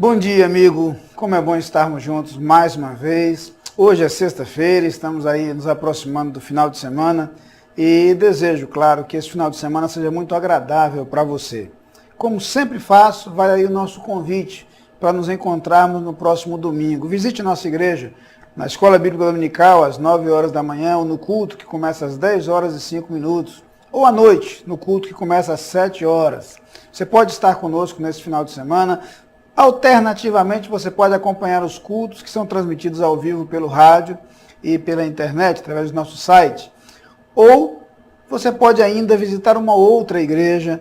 Bom dia, amigo. Como é bom estarmos juntos mais uma vez. Hoje é sexta-feira, estamos aí nos aproximando do final de semana e desejo, claro, que esse final de semana seja muito agradável para você. Como sempre faço, vai aí o nosso convite para nos encontrarmos no próximo domingo. Visite nossa igreja na Escola Bíblica Dominical às 9 horas da manhã ou no culto que começa às 10 horas e 5 minutos ou à noite, no culto que começa às 7 horas. Você pode estar conosco nesse final de semana. Alternativamente, você pode acompanhar os cultos que são transmitidos ao vivo pelo rádio e pela internet, através do nosso site. Ou você pode ainda visitar uma outra igreja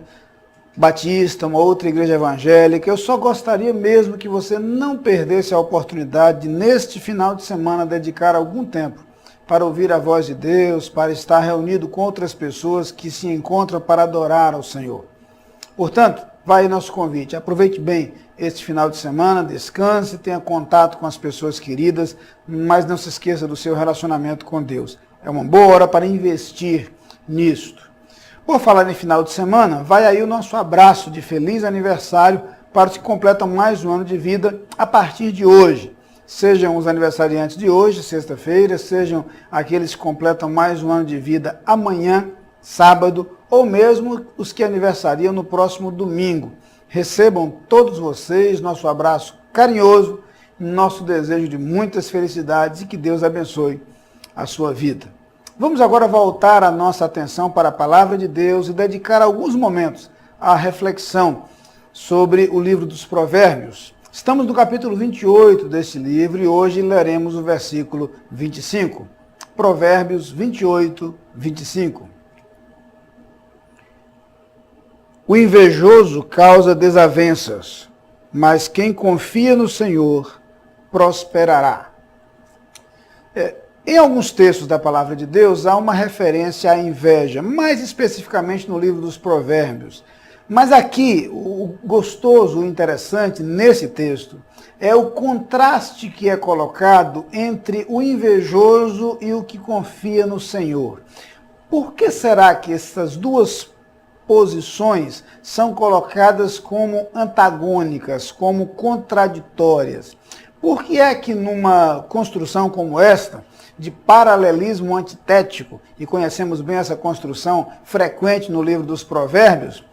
batista, uma outra igreja evangélica. Eu só gostaria mesmo que você não perdesse a oportunidade de, neste final de semana, dedicar algum tempo para ouvir a voz de Deus, para estar reunido com outras pessoas que se encontram para adorar ao Senhor. Portanto, vai aí nosso convite. Aproveite bem este final de semana, descanse, tenha contato com as pessoas queridas, mas não se esqueça do seu relacionamento com Deus. É uma boa hora para investir nisto. Por falar em final de semana, vai aí o nosso abraço de feliz aniversário para os que completam mais um ano de vida a partir de hoje. Sejam os aniversariantes de hoje, sexta-feira, sejam aqueles que completam mais um ano de vida amanhã, sábado, ou mesmo os que aniversariam no próximo domingo. Recebam todos vocês nosso abraço carinhoso, nosso desejo de muitas felicidades e que Deus abençoe a sua vida. Vamos agora voltar a nossa atenção para a palavra de Deus e dedicar alguns momentos à reflexão sobre o livro dos Provérbios. Estamos no capítulo 28 deste livro e hoje leremos o versículo 25. Provérbios 28, 25. O invejoso causa desavenças, mas quem confia no Senhor prosperará. Em alguns textos da palavra de Deus há uma referência à inveja, mais especificamente no livro dos Provérbios. Mas aqui, o gostoso, o interessante nesse texto é o contraste que é colocado entre o invejoso e o que confia no Senhor. Por que será que essas duas posições são colocadas como antagônicas, como contraditórias? Por que é que numa construção como esta, de paralelismo antitético, e conhecemos bem essa construção frequente no livro dos Provérbios,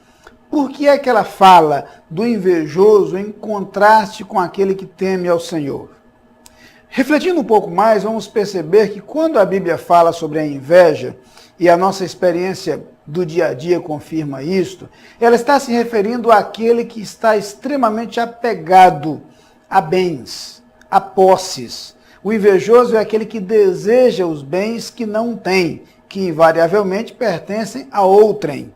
por que é que ela fala do invejoso em contraste com aquele que teme ao Senhor? Refletindo um pouco mais, vamos perceber que quando a Bíblia fala sobre a inveja, e a nossa experiência do dia a dia confirma isto, ela está se referindo àquele que está extremamente apegado a bens, a posses. O invejoso é aquele que deseja os bens que não tem, que invariavelmente pertencem a outrem.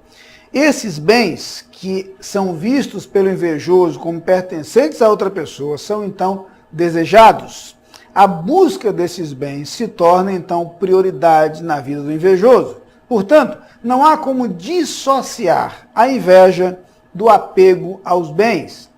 Esses bens que são vistos pelo invejoso como pertencentes a outra pessoa são então desejados. A busca desses bens se torna, então, prioridade na vida do invejoso. Portanto, não há como dissociar a inveja do apego aos bens.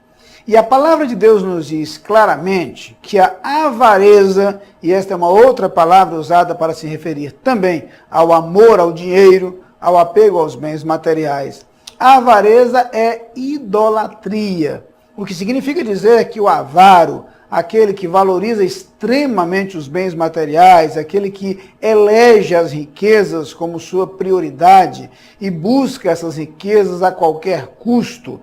E a palavra de Deus nos diz claramente que a avareza, e esta é uma outra palavra usada para se referir também ao amor ao dinheiro, ao apego aos bens materiais, a avareza é idolatria. O que significa dizer que o avaro, aquele que valoriza extremamente os bens materiais, aquele que elege as riquezas como sua prioridade e busca essas riquezas a qualquer custo,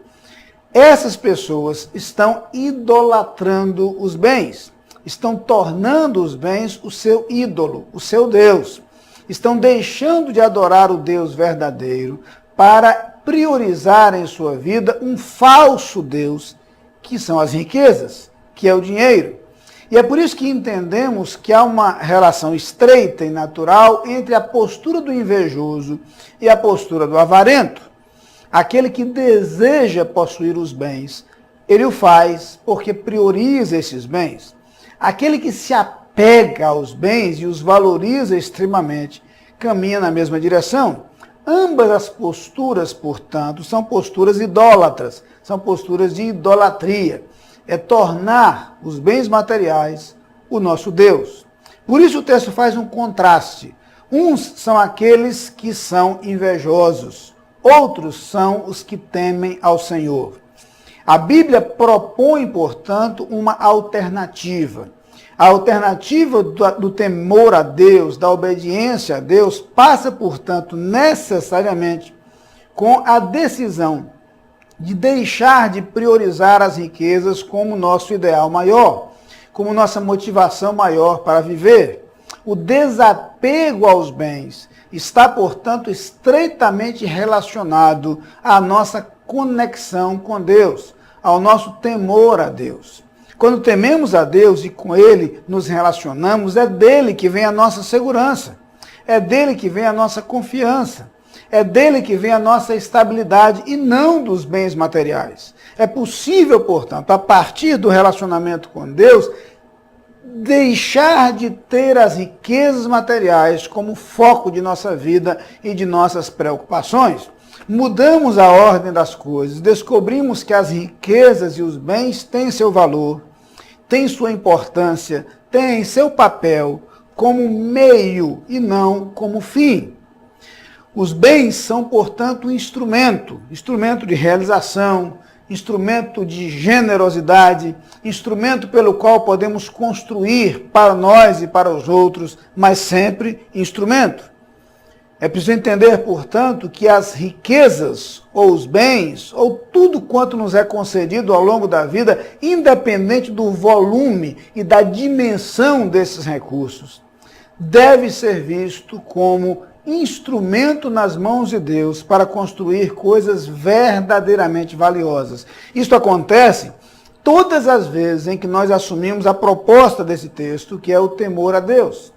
essas pessoas estão idolatrando os bens, estão tornando os bens o seu ídolo, o seu Deus. Estão deixando de adorar o Deus verdadeiro para priorizar em sua vida um falso Deus, que são as riquezas, que é o dinheiro. E é por isso que entendemos que há uma relação estreita e natural entre a postura do invejoso e a postura do avarento. Aquele que deseja possuir os bens, ele o faz porque prioriza esses bens. Aquele que se apega aos bens e os valoriza extremamente, caminha na mesma direção. Ambas as posturas, portanto, são posturas idólatras, são posturas de idolatria. É tornar os bens materiais o nosso Deus. Por isso o texto faz um contraste. Uns são aqueles que são invejosos, outros são os que temem ao Senhor. A Bíblia propõe, portanto, uma alternativa. A alternativa do temor a Deus, da obediência a Deus, passa, portanto, necessariamente com a decisão de deixar de priorizar as riquezas como nosso ideal maior, como nossa motivação maior para viver. O desapego aos bens está, portanto, estreitamente relacionado à nossa conexão com Deus, ao nosso temor a Deus. Quando tememos a Deus e com Ele nos relacionamos, é dele que vem a nossa segurança, é dele que vem a nossa confiança, é dele que vem a nossa estabilidade e não dos bens materiais. É possível, portanto, a partir do relacionamento com Deus, deixar de ter as riquezas materiais como foco de nossa vida e de nossas preocupações. Mudamos a ordem das coisas, descobrimos que as riquezas e os bens têm seu valor, têm sua importância, têm seu papel como meio e não como fim. Os bens são, portanto, um instrumento de realização, instrumento de generosidade, instrumento pelo qual podemos construir para nós e para os outros, mas sempre instrumento. É preciso entender, portanto, que as riquezas, ou os bens, ou tudo quanto nos é concedido ao longo da vida, independente do volume e da dimensão desses recursos, deve ser visto como instrumento nas mãos de Deus para construir coisas verdadeiramente valiosas. Isto acontece todas as vezes em que nós assumimos a proposta desse texto, que é o temor a Deus.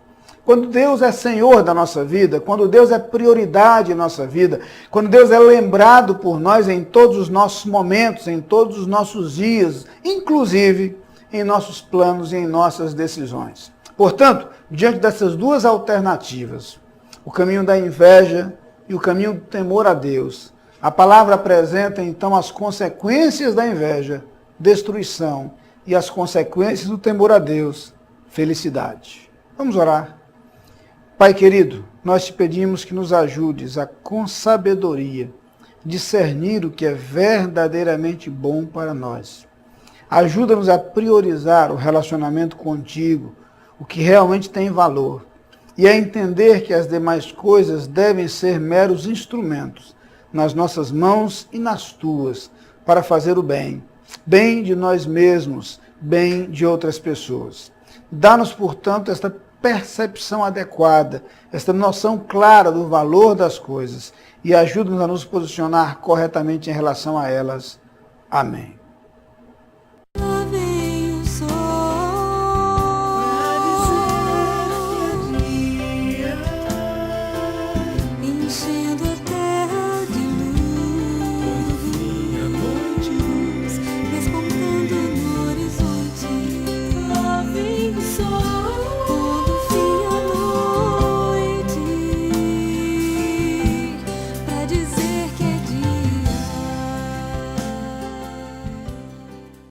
Quando Deus é Senhor da nossa vida, quando Deus é prioridade em nossa vida, quando Deus é lembrado por nós em todos os nossos momentos, em todos os nossos dias, inclusive em nossos planos e em nossas decisões. Portanto, diante dessas duas alternativas, o caminho da inveja e o caminho do temor a Deus, a palavra apresenta então as consequências da inveja, destruição, e as consequências do temor a Deus, felicidade. Vamos orar. Pai querido, nós te pedimos que nos ajudes a, com sabedoria, discernir o que é verdadeiramente bom para nós. Ajuda-nos a priorizar o relacionamento contigo, o que realmente tem valor, e a entender que as demais coisas devem ser meros instrumentos nas nossas mãos e nas tuas, para fazer o bem, bem de nós mesmos, bem de outras pessoas. Dá-nos, portanto, esta percepção adequada, esta noção clara do valor das coisas e ajuda-nos a nos posicionar corretamente em relação a elas. Amém.